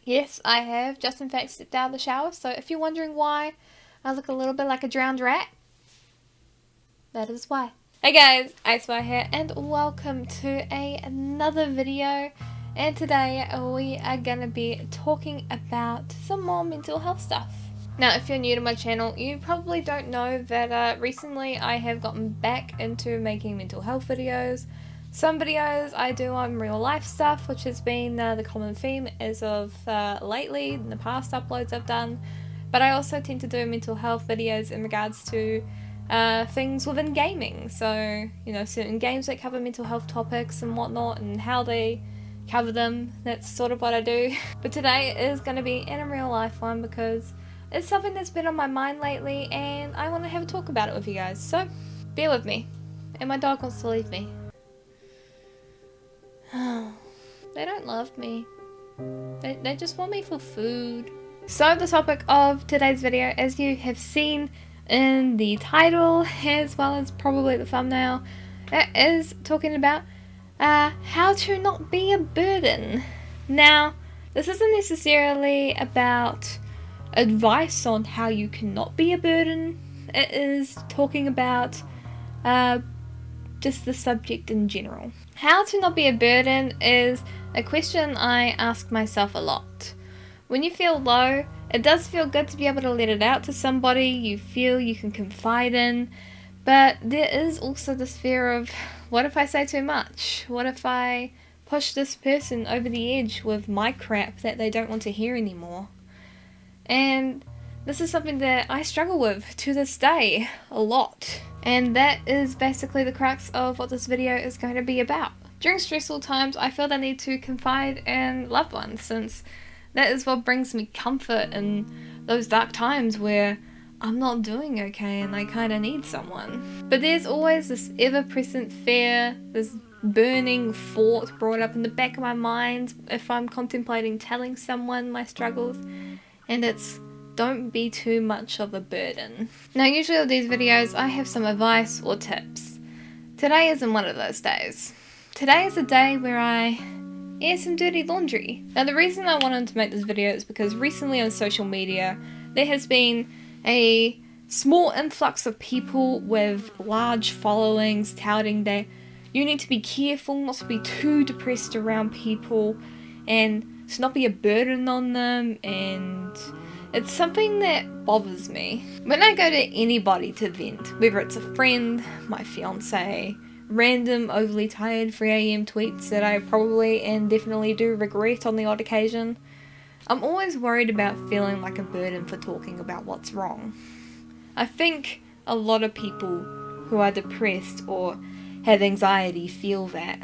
Yes, I have just in fact stepped out of the shower, so if you're wondering why I look a little bit like a drowned rat, that is why. Hey guys, IceWire here, and welcome to another video. And today we are gonna be talking about some more mental health stuff. Now, if you're new to my channel, you probably don't know that recently I have gotten back into making mental health videos. Some videos I do on real life stuff, which has been the common theme as of lately, in the past uploads I've done. But I also tend to do mental health videos in regards to things within gaming. So, you know, certain games that cover mental health topics and whatnot, and how they cover them. That's sort of what I do. But today is going to be in a real life one because it's something that's been on my mind lately and I want to have a talk about it with you guys. So, bear with me. And my dog wants to leave me. They don't love me. They just want me for food. So the topic of today's video, as you have seen in the title as well as probably the thumbnail, it is talking about how to not be a burden. Now, this isn't necessarily about advice on how you cannot be a burden. It is talking about just the subject in general. How to not be a burden is a question I ask myself a lot. When you feel low, it does feel good to be able to let it out to somebody you feel you can confide in, but there is also this fear of, what if I say too much? What if I push this person over the edge with my crap that they don't want to hear anymore? And this is something that I struggle with to this day a lot. And that is basically the crux of what this video is going to be about. During stressful times, I feel the need to confide in loved ones, since that is what brings me comfort in those dark times where I'm not doing okay and I kind of need someone. But there's always this ever-present fear, this burning thought brought up in the back of my mind if I'm contemplating telling someone my struggles, and it's, don't be too much of a burden. Now, usually with these videos I have some advice or tips. Today isn't one of those days. Today is a day where I air some dirty laundry. Now, the reason I wanted to make this video is because recently on social media there has been a small influx of people with large followings touting that you need to be careful not to be too depressed around people and to not be a burden on them, and it's something that bothers me. When I go to anybody to vent, whether it's a friend, my fiance, random overly tired 3 AM tweets that I probably and definitely do regret on the odd occasion, I'm always worried about feeling like a burden for talking about what's wrong. I think a lot of people who are depressed or have anxiety feel that.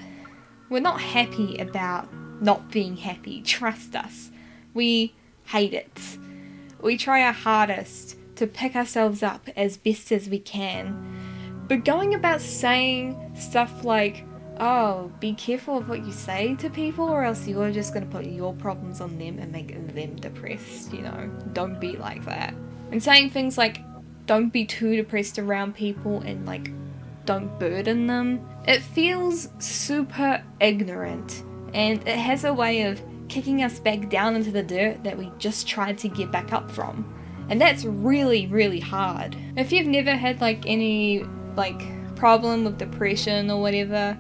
We're not happy about not being happy, trust us. We hate it. We try our hardest to pick ourselves up as best as we can. But going about saying stuff like, oh, be careful of what you say to people or else you're just going to put your problems on them and make them depressed, you know, don't be like that. And saying things like, don't be too depressed around people and like, don't burden them. It feels super ignorant and it has a way of kicking us back down into the dirt that we just tried to get back up from. And that's really, really hard. If you've never had like any problem with depression or whatever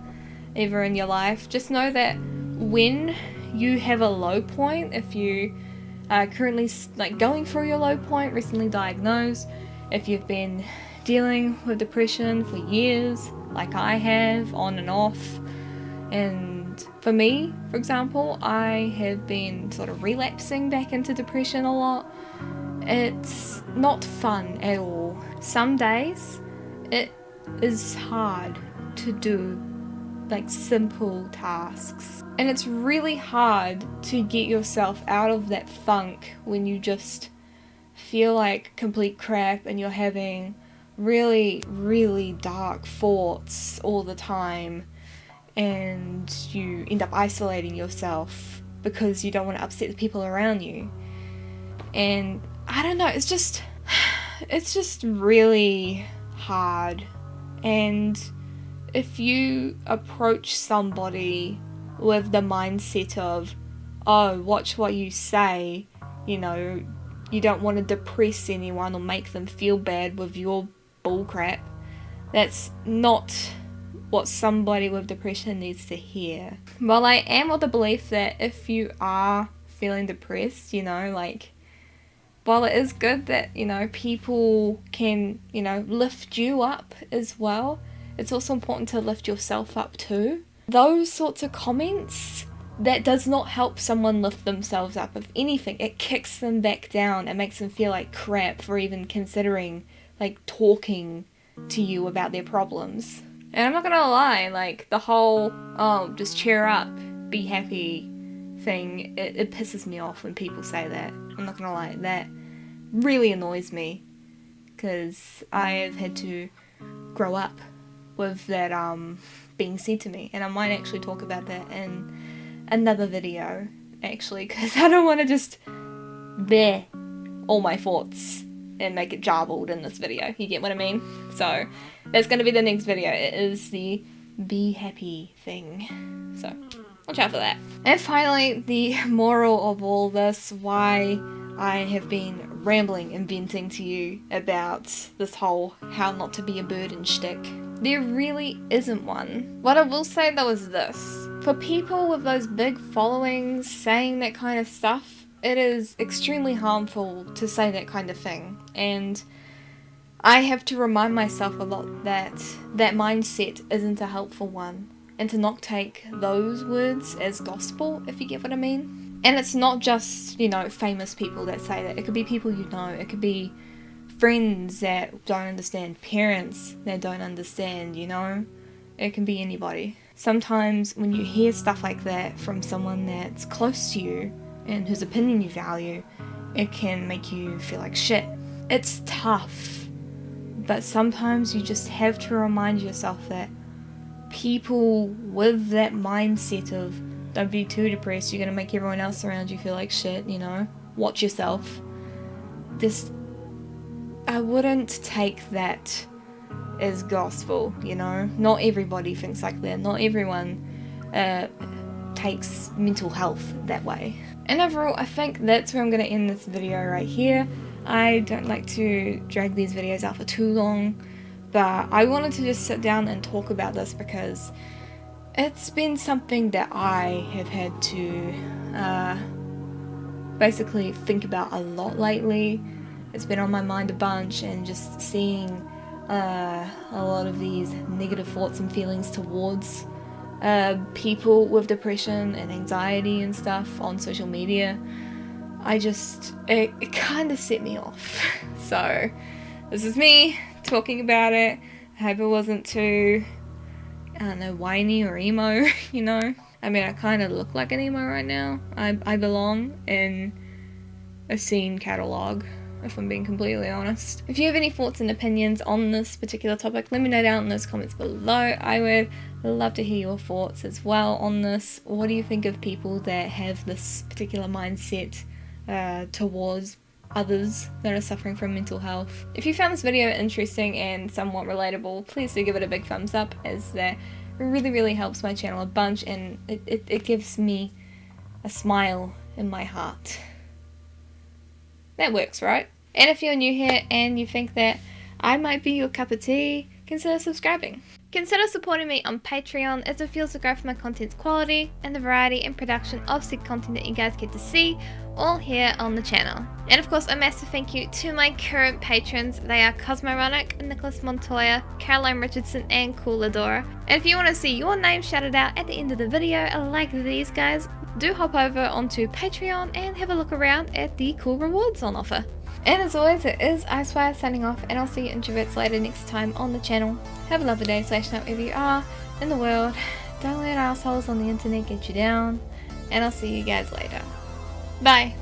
ever in your life, just know that when you have a low point, if you are currently going through your low point, recently diagnosed, if you've been dealing with depression for years like I have, on and off, and for me, for example, I have been sort of relapsing back into depression a lot. It's not fun at all. Some days it is hard to do like simple tasks, and it's really hard to get yourself out of that funk when you just feel like complete crap and you're having really, really dark thoughts all the time, and you end up isolating yourself because you don't want to upset the people around you. And I don't know, it's just really hard. And if you approach somebody with the mindset of, oh, watch what you say, you know, you don't want to depress anyone or make them feel bad with your bullcrap. That's not what somebody with depression needs to hear. While I am of the belief that if you are feeling depressed, you know, like, while it is good that, you know, people can, you know, lift you up as well, it's also important to lift yourself up too. Those sorts of comments, that does not help someone lift themselves up. If anything, it kicks them back down and makes them feel like crap for even considering, like, talking to you about their problems. And I'm not gonna lie, like, the whole, oh, just cheer up, be happy thing, it pisses me off when people say that. I'm not gonna lie, that really annoys me, because I have had to grow up with that being said to me, and I might actually talk about that in another video, actually, because I don't want to just bear all my thoughts and make it jarbled in this video, you get what I mean? So that's going to be the next video. It is the be happy thing, so watch out for that. And finally, the moral of all this, why I have been rambling and venting to you about this whole how not to be a burden shtick. There really isn't one. What I will say though is this. For people with those big followings saying that kind of stuff, it is extremely harmful to say that kind of thing. And I have to remind myself a lot that that mindset isn't a helpful one. And to not take those words as gospel, if you get what I mean. And it's not just, you know, famous people that say that. It could be people you know. It could be friends that don't understand, parents that don't understand, you know. It can be anybody. Sometimes when you hear stuff like that from someone that's close to you and whose opinion you value, it can make you feel like shit. It's tough, but sometimes you just have to remind yourself that people with that mindset of don't be too depressed, you're gonna make everyone else around you feel like shit, you know, watch yourself. I wouldn't take that as gospel, you know. Not everybody thinks like that. Not everyone takes mental health that way. And overall, I think that's where I'm going to end this video right here. I don't like to drag these videos out for too long, but I wanted to just sit down and talk about this because it's been something that I have had to basically think about a lot lately. It's been on my mind a bunch, and just seeing a lot of these negative thoughts and feelings towards people with depression and anxiety and stuff on social media, it kind of set me off. So this is me talking about it. I hope it wasn't too, I don't know, whiny or emo, you know. I mean, I kind of look like an emo right now. I belong in a scene catalogue, if I'm being completely honest. If you have any thoughts and opinions on this particular topic, let me know down in those comments below. I would love to hear your thoughts as well on this. What do you think of people that have this particular mindset towards others that are suffering from mental health? If you found this video interesting and somewhat relatable, please do give it a big thumbs up, as that really helps my channel a bunch, and it gives me a smile in my heart. That works, right? And if you're new here and you think that I might be your cup of tea, consider subscribing. Consider supporting me on Patreon, as it feels to grow for my content's quality and the variety and production of said content that you guys get to see all here on the channel. And of course, a massive thank you to my current patrons. They are Cosmoronic, Nicholas Montoya, Caroline Richardson, and Cooladora. And if you want to see your name shouted out at the end of the video like these guys, do hop over onto Patreon and have a look around at the cool rewards on offer. And as always, it is IceWire signing off, and I'll see you introverts later next time on the channel. Have a lovely day / night wherever you are in the world. Don't let assholes on the internet get you down, and I'll see you guys later. Bye.